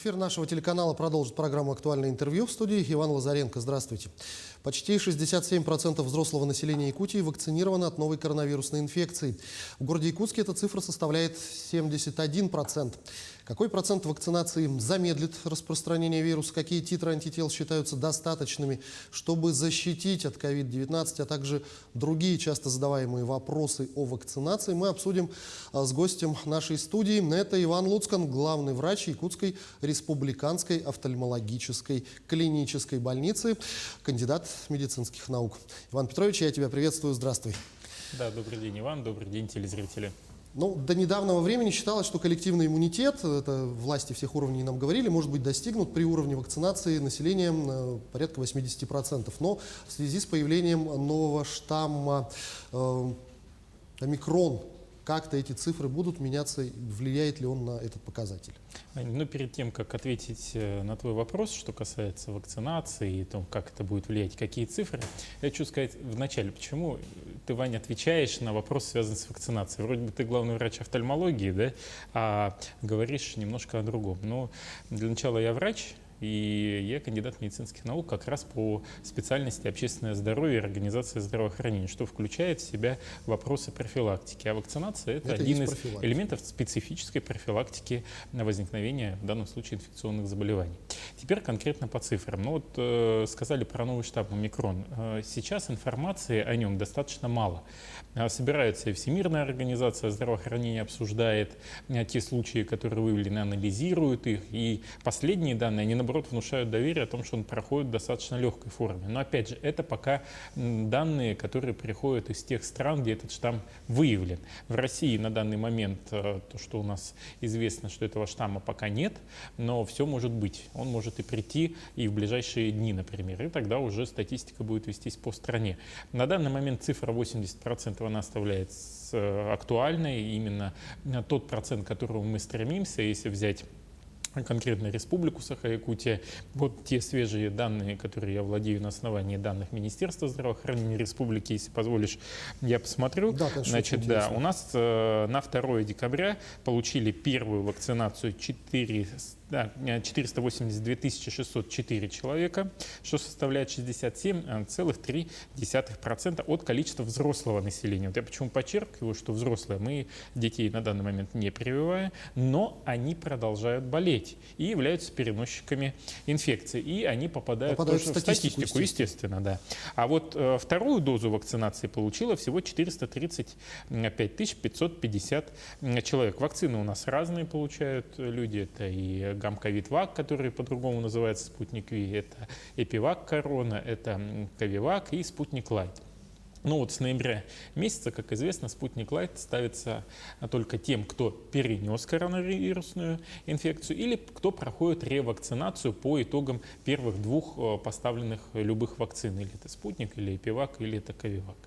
Эфир нашего телеканала продолжит программу «Актуальное интервью». В студии Иван Лазаренко. Здравствуйте. Почти 67% взрослого населения Якутии вакцинировано от новой коронавирусной инфекции. В городе Якутске эта цифра составляет 71%. Какой процент вакцинации замедлит распространение вируса? Какие титры антител считаются достаточными, чтобы защитить от COVID-19, а также другие часто задаваемые вопросы о вакцинации, мы обсудим с гостем нашей студии. Это Иван Луцкан, главный врач Якутской республиканской офтальмологической клинической больницы, кандидат медицинских наук. Иван Петрович, я тебя приветствую. Здравствуй. Да, добрый день, Иван. Добрый день, телезрители. Ну, до недавнего времени считалось, что коллективный иммунитет, это власти всех уровней нам говорили, может быть достигнут при уровне вакцинации населения порядка 80%. Но в связи с появлением нового штамма омикрон, как-то эти цифры будут меняться, влияет ли он на этот показатель? Ну, перед тем, как ответить на твой вопрос, что касается вакцинации и том, как это будет влиять, какие цифры, я хочу сказать вначале, почему ты, Ваня, отвечаешь на вопрос, связанный с вакцинацией. Вроде бы ты главный врач офтальмологии, да, а говоришь немножко о другом. Но для начала я врач, и я кандидат медицинских наук как раз по специальности общественное здоровье и организация здравоохранения, что включает в себя вопросы профилактики. А вакцинация – это один из элементов специфической профилактики на возникновение, в данном случае, инфекционных заболеваний. Теперь конкретно по цифрам. Ну вот сказали про новый штамм омикрон. Сейчас информации о нем достаточно мало. Собирается и Всемирная организация здравоохранения, обсуждает те случаи, которые выявлены, анализирует их. И последние данные, они наоборот внушают доверие о том, что он проходит в достаточно легкой форме. Но опять же, это пока данные, которые приходят из тех стран, где этот штамм выявлен. В России на данный момент, то, что у нас известно, что этого штамма пока нет, но все может быть. Он может и прийти и в ближайшие дни, например. И тогда уже статистика будет вестись по стране. На данный момент цифра 80% она оставляется актуальной. Именно тот процент, к которому мы стремимся, если взять конкретно Республику Саха-Якутия. Вот те свежие данные, которые я владею на основании данных Министерства здравоохранения Республики, если позволишь, я посмотрю. Да, конечно, значит, да, у нас на 2 декабря получили первую вакцинацию 482 604 человека, что составляет 67,3% от количества взрослого населения. Вот я почему подчеркиваю, что взрослые, мы детей на данный момент не прививаем, но они продолжают болеть и являются переносчиками инфекции. И они попадают тоже в статистику, естественно, да. А вот вторую дозу вакцинации получило всего 435 550 человек. Вакцины у нас разные получают люди. Это и Гамковид-Вак, который по-другому называется Спутник Ви, это Эпивак Корона, это Ковивак и Спутник Лайт. Ну вот с ноября месяца, как известно, Спутник Лайт ставится только тем, кто перенес коронавирусную инфекцию или кто проходит ревакцинацию по итогам первых 2 поставленных любых вакцин. Или это Спутник, или Эпивак, или это Ковивак.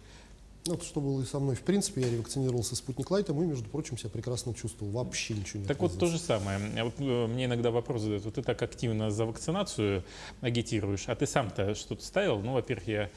Ну, что было и со мной. В принципе, я ревакцинировался Спутник Лайтом и, между прочим, себя прекрасно чувствовал. Вообще ничего не отказывался. Так вот, то же самое. Вот мне иногда вопрос задают. Вот ты так активно за вакцинацию агитируешь, а ты сам-то что-то ставил? Ну, во-первых, я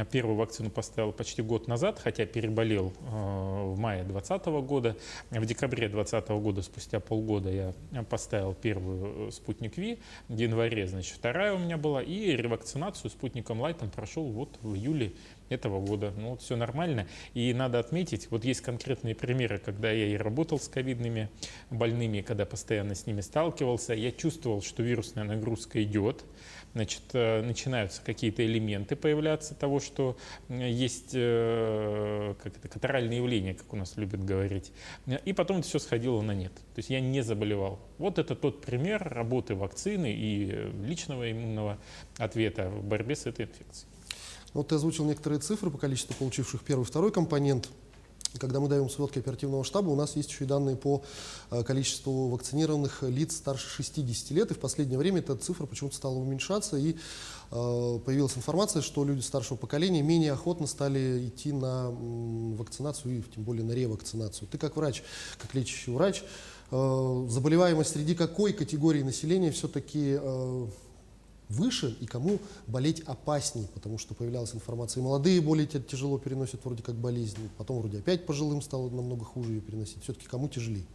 первую вакцину поставил почти год назад, хотя переболел в мае 2020 года. В декабре 2020 года, спустя полгода, я поставил первую Спутник Ви. В январе, значит, вторая у меня была. И ревакцинацию Спутником Лайтом прошел вот в июле этого года. Ну, вот все нормально. И надо отметить, вот есть конкретные примеры, когда я и работал с ковидными больными, когда постоянно с ними сталкивался, я чувствовал, что вирусная нагрузка идет, значит, начинаются какие-то элементы появляться того, что есть катаральные явления, как у нас любят говорить. И потом это все сходило на нет. То есть я не заболевал. Вот это тот пример работы вакцины и личного иммунного ответа в борьбе с этой инфекцией. Вот ты озвучил некоторые цифры по количеству получивших первый и второй компонент. Когда мы даем сводки оперативного штаба, у нас есть еще и данные по количеству вакцинированных лиц старше 60 лет. И в последнее время эта цифра почему-то стала уменьшаться. И появилась информация, что люди старшего поколения менее охотно стали идти на вакцинацию и тем более на ревакцинацию. Ты как врач, как лечащий врач, заболеваемость среди какой категории населения все-таки выше и кому болеть опасней, потому что появлялась информация, и молодые более тяжело переносят вроде как болезнь, потом вроде опять пожилым стало намного хуже ее переносить. Все-таки кому тяжелее?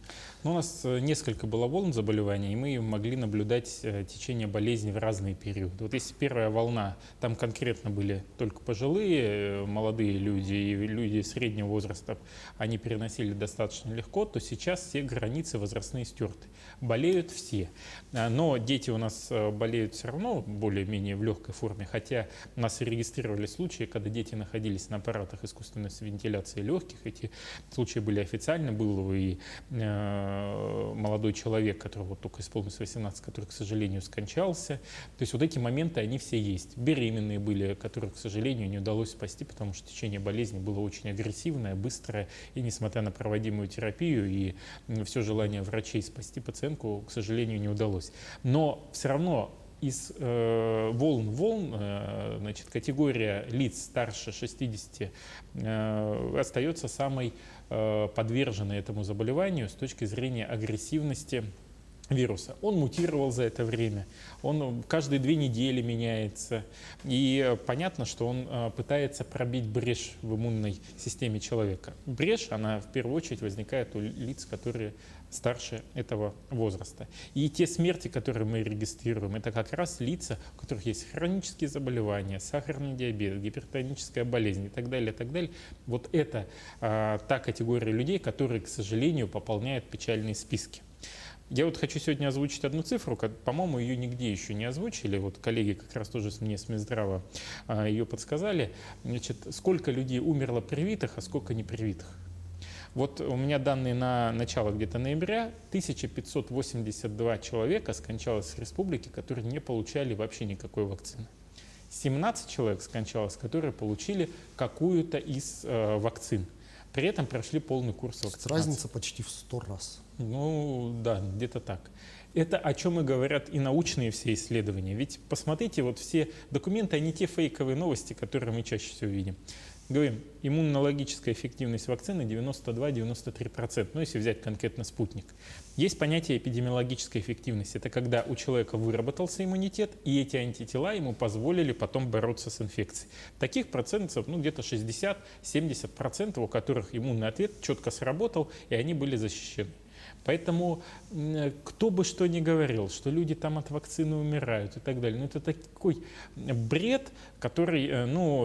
Ну, у нас несколько было волн заболеваний, и мы могли наблюдать течение болезни в разные периоды. Вот если первая волна, там конкретно были только пожилые, молодые люди и люди среднего возраста, они переносили достаточно легко, то сейчас все границы возрастные стерты. Болеют все. Но дети у нас болеют все равно более-менее в легкой форме, хотя у нас регистрировали случаи, когда дети находились на аппаратах искусственной вентиляции легких. Эти случаи были официально, был и молодой человек, которого вот только исполнилось 18, который, к сожалению, скончался. То есть вот эти моменты, они все есть. Беременные были, которых, к сожалению, не удалось спасти, потому что течение болезни было очень агрессивное, быстрое, и несмотря на проводимую терапию и все желание врачей спасти пациентку, к сожалению, не удалось. Но все равно из волн, значит, категория лиц старше 60 остается самой подверженной этому заболеванию с точки зрения агрессивности вируса. Он мутировал за это время, он каждые 2 недели меняется, и понятно, что он пытается пробить брешь в иммунной системе человека. Брешь, она в первую очередь возникает у лиц, которые старше этого возраста. И те смерти, которые мы регистрируем, это как раз лица, у которых есть хронические заболевания, сахарный диабет, гипертоническая болезнь и так далее, и так далее. Вот это та категория людей, которые, к сожалению, пополняют печальные списки. Я вот хочу сегодня озвучить одну цифру, по-моему, ее нигде еще не озвучили. Вот коллеги как раз тоже мне с Минздрава ее подсказали. Значит, сколько людей умерло привитых, а сколько непривитых. Вот у меня данные на начало где-то ноября. 1582 человека скончалось в республике, которые не получали вообще никакой вакцины. 17 человек скончалось, которые получили какую-то из вакцин. При этом прошли полный курс вакцинации. Разница почти в 100 раз. Ну да, где-то так. Это о чем и говорят и научные все исследования. Ведь посмотрите, вот все документы, они те фейковые новости, которые мы чаще всего видим. Говорим, иммунологическая эффективность вакцины 92-93%, ну если взять конкретно спутник. Есть понятие эпидемиологической эффективности. Это когда у человека выработался иммунитет, и эти антитела ему позволили потом бороться с инфекцией. Таких процентов, ну где-то 60-70%, у которых иммунный ответ четко сработал, и они были защищены. Поэтому кто бы что ни говорил, что люди там от вакцины умирают и так далее, но это такой бред, который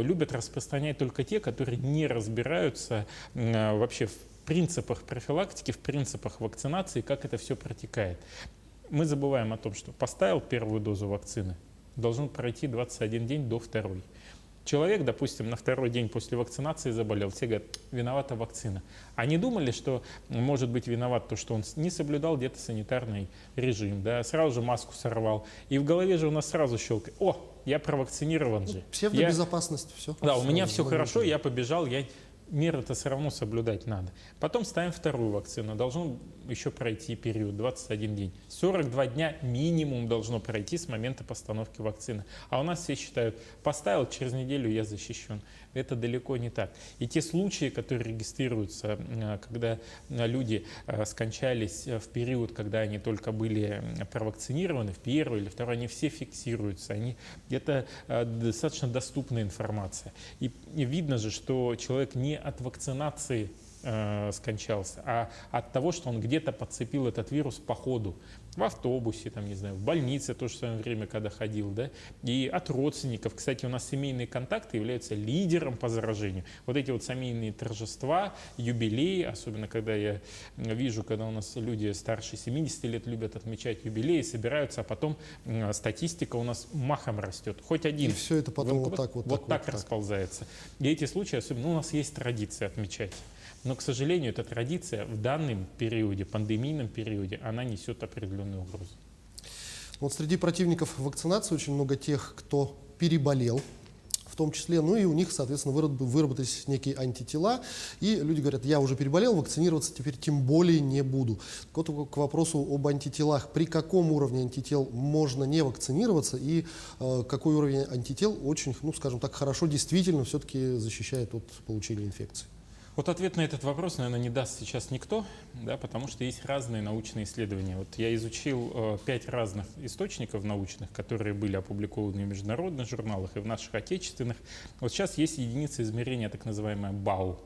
любят распространять только те, которые не разбираются вообще в принципах профилактики, в принципах вакцинации, как это все протекает. Мы забываем о том, что поставил первую дозу вакцины, должен пройти 21 день до второй. Человек, допустим, на 2-й день после вакцинации заболел, все говорят, виновата вакцина. Они думали, что может быть виноват то, что он не соблюдал где-то санитарный режим, да, сразу же маску сорвал. И в голове же у нас сразу щелкает, я провакцинирован же. Псевдобезопасность, все. Да, у меня все хорошо, я побежал, меры-то все равно соблюдать надо. Потом ставим 2-ю вакцину. Должен еще пройти период 21 день. 42 дня минимум должно пройти с момента постановки вакцины. А у нас все считают, поставил, через неделю я защищен. Это далеко не так. И те случаи, которые регистрируются, когда люди скончались в период, когда они только были провакцинированы, в 1-й или 2-й, они все фиксируются. Это достаточно доступная информация. И видно же, что человек не от вакцинации скончался, а от того, что он где-то подцепил этот вирус по ходу. В автобусе, там, не знаю, в больнице тоже в свое время, когда ходил, да, и от родственников. Кстати, у нас семейные контакты являются лидером по заражению. Вот эти вот семейные торжества, юбилеи, особенно когда я вижу, когда у нас люди старше 70 лет любят отмечать юбилеи, собираются, а потом статистика у нас махом растет. Хоть один. И все это потом вот так расползается. И эти случаи, особенно, у нас есть традиция отмечать. Но, к сожалению, эта традиция в данном периоде, пандемийном периоде, она несет определенную угрозу. Вот среди противников вакцинации очень много тех, кто переболел, в том числе, и у них, соответственно, выработались некие антитела, и люди говорят, я уже переболел, вакцинироваться теперь тем более не буду. Вот к вопросу об антителах. При каком уровне антител можно не вакцинироваться, и какой уровень антител очень, скажем так, хорошо действительно все-таки защищает от получения инфекции? Вот ответ на этот вопрос, наверное, не даст сейчас никто, да, потому что есть разные научные исследования. Вот я изучил 5 разных источников научных, которые были опубликованы в международных журналах и в наших отечественных. Вот сейчас есть единица измерения, так называемая БАУ,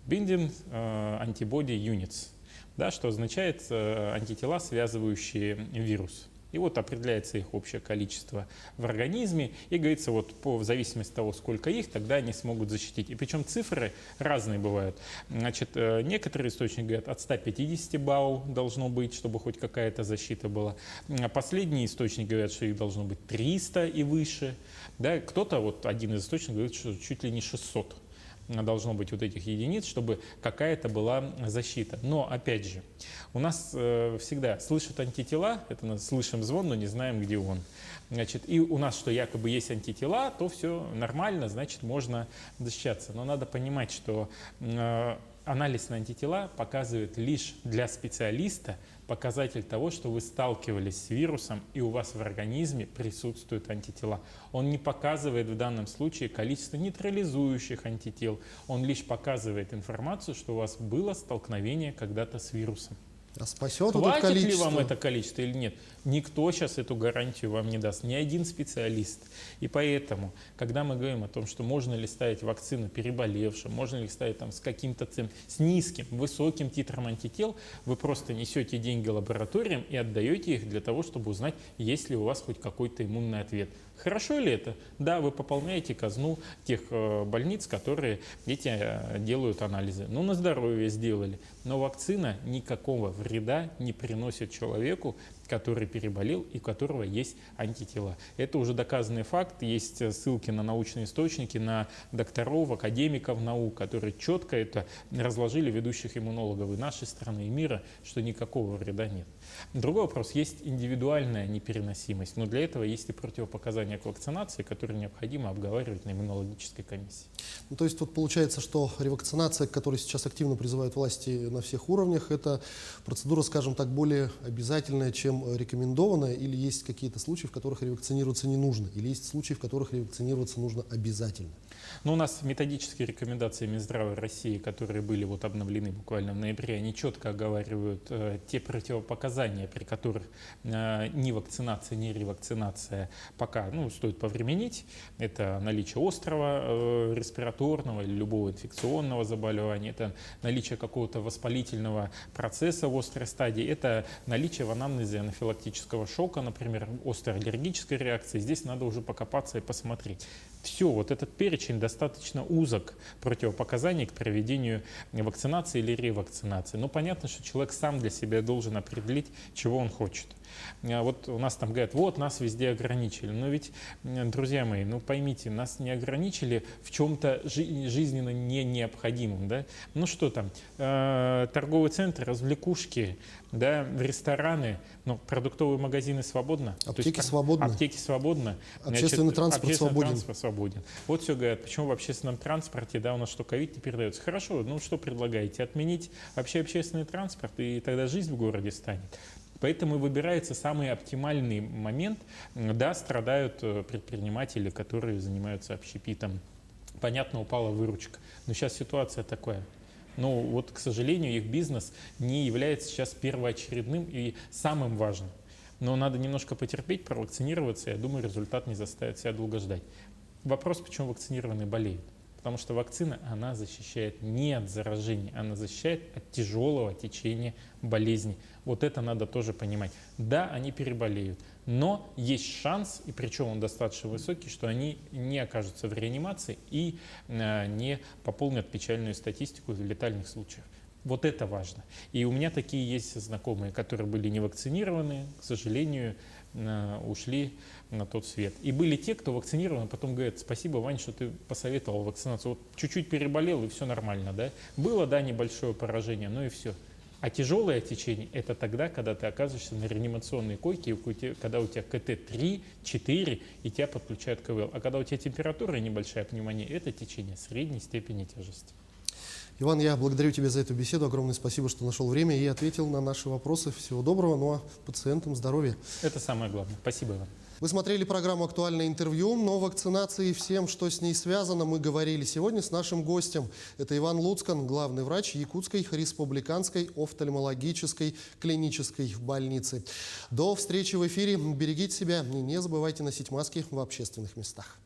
Binding Antibody Units, да, что означает антитела, связывающие вирус. И вот определяется их общее количество в организме, и говорится, вот в зависимости от того, сколько их, тогда они смогут защитить. И причем цифры разные бывают. Значит, некоторые источники говорят, от 150 БАУ должно быть, чтобы хоть какая-то защита была. А последние источники говорят, что их должно быть 300 и выше. Да, кто-то, вот один из источников говорит, что чуть ли не 600 должно быть вот этих единиц, чтобы какая-то была защита. Но, опять же, у нас всегда слышат антитела, это мы слышим звон, но не знаем, где он. Значит, и у нас, что якобы есть антитела, то все нормально, значит, можно защищаться. Но надо понимать, что анализ на антитела показывает лишь для специалиста показатель того, что вы сталкивались с вирусом и у вас в организме присутствуют антитела. Он не показывает в данном случае количество нейтрализующих антител, он лишь показывает информацию, что у вас было столкновение когда-то с вирусом. А спасет это Хватит количество? ли вам это количество или нет? Никто сейчас эту гарантию вам не даст, ни один специалист. И поэтому, когда мы говорим о том, что можно ли ставить вакцину переболевшим, можно ли ставить там, с низким, высоким титром антител, вы просто несете деньги лабораториям и отдаете их для того, чтобы узнать, есть ли у вас хоть какой-то иммунный ответ. Хорошо ли это? Да, вы пополняете казну тех больниц, которые делают анализы. Ну, на здоровье сделали. Но вакцина никакого вреда не приносит человеку, который переболел и у которого есть антитела. Это уже доказанный факт. Есть ссылки на научные источники, на докторов, академиков наук, которые четко это разложили, ведущих иммунологов и нашей страны, и мира, что никакого вреда нет. Другой вопрос. Есть индивидуальная непереносимость, но для этого есть и противопоказания к вакцинации, которые необходимо обговаривать на иммунологической комиссии. Ну, то есть тут получается, что ревакцинация, к которой сейчас активно призывают власти на всех уровнях, это процедура, скажем так, более обязательная, чем рекомендованная, или есть какие-то случаи, в которых ревакцинироваться не нужно, или есть случаи, в которых ревакцинироваться нужно обязательно? Но у нас методические рекомендации Минздрава России, которые были вот обновлены буквально в ноябре, они четко оговаривают те противопоказания, при которых ни вакцинация, ни ревакцинация пока стоит повременить. Это наличие острого респираторного или любого инфекционного заболевания, это наличие какого-то воспалительного процесса в острой стадии, это наличие в анамнезе анафилактического шока, например, острой аллергической реакции. Здесь надо уже покопаться и посмотреть. Все, вот этот перечень достаточно узок противопоказаний к проведению вакцинации или ревакцинации. Но понятно, что человек сам для себя должен определить, чего он хочет. Вот у нас там говорят, вот нас везде ограничили. Но ведь, друзья мои, поймите, нас не ограничили в чем-то жизненно не необходимом. Да? Ну что там, торговый центр, развлекушки, да, рестораны, продуктовые магазины свободно. Аптеки свободны. Аптеки свободно. Общественный транспорт свободен. Свободен. Вот все говорят, почему в общественном транспорте, да, у нас что, ковид не передается. Хорошо, что предлагаете? Отменить вообще общественный транспорт, и тогда жизнь в городе станет. Поэтому и выбирается самый оптимальный момент. Да, страдают предприниматели, которые занимаются общепитом. Понятно, упала выручка. Но сейчас ситуация такая. К сожалению, их бизнес не является сейчас первоочередным и самым важным. Но надо немножко потерпеть, провакцинироваться, я думаю, результат не заставит себя долго ждать. Вопрос, почему вакцинированные болеют. Потому что вакцина, она защищает не от заражения, она защищает от тяжелого течения болезни. Вот это надо тоже понимать. Да, они переболеют, но есть шанс, и причем он достаточно высокий, что они не окажутся в реанимации и не пополнят печальную статистику в летальных случаях. Вот это важно. И у меня такие есть знакомые, которые были не вакцинированы, к сожалению, ушли на тот свет. И были те, кто вакцинирован, а потом говорят, спасибо, Вань, что ты посоветовал вакцинацию. Вот чуть-чуть переболел, и все нормально, да? Было, да, небольшое поражение, но и все. А тяжелое течение – это тогда, когда ты оказываешься на реанимационной койке, когда у тебя КТ 3, 4, и тебя подключают к ИВЛ. А когда у тебя температура и небольшая пневмония – это течение средней степени тяжести. Иван, я благодарю тебя за эту беседу. Огромное спасибо, что нашел время и ответил на наши вопросы. Всего доброго, а пациентам здоровья. Это самое главное. Спасибо, Иван. Вы смотрели программу «Актуальное интервью». Но о вакцинации и всем, что с ней связано, мы говорили сегодня с нашим гостем. Это Иван Луцкан, главный врач Якутской республиканской офтальмологической клинической больницы. До встречи в эфире. Берегите себя и не забывайте носить маски в общественных местах.